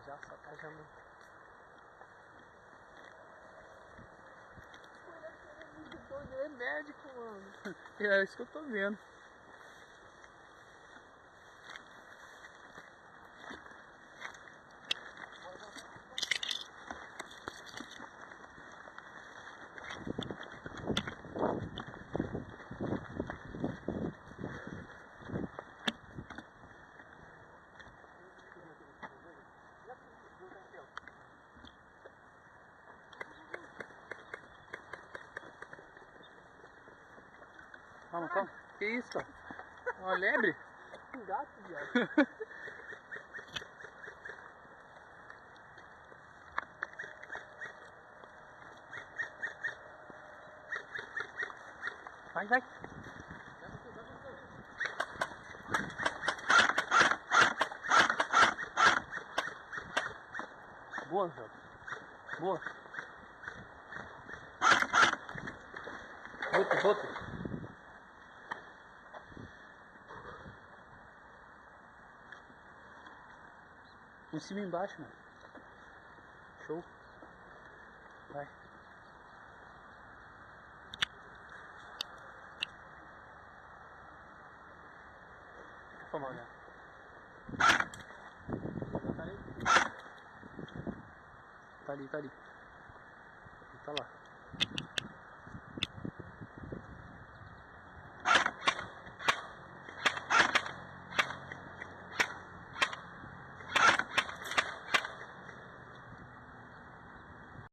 Já, só tá já no... Ele é médico, mano. É isso que eu tô vendo. Calma, calma. Que isso, cara? Uma lebre? Um gato, viado. Vai, vai. Boa, João. Boa. Outro, outro. Em cima e embaixo, mano. Show. Vai. Fica mal, né? Tá ali, tá ali.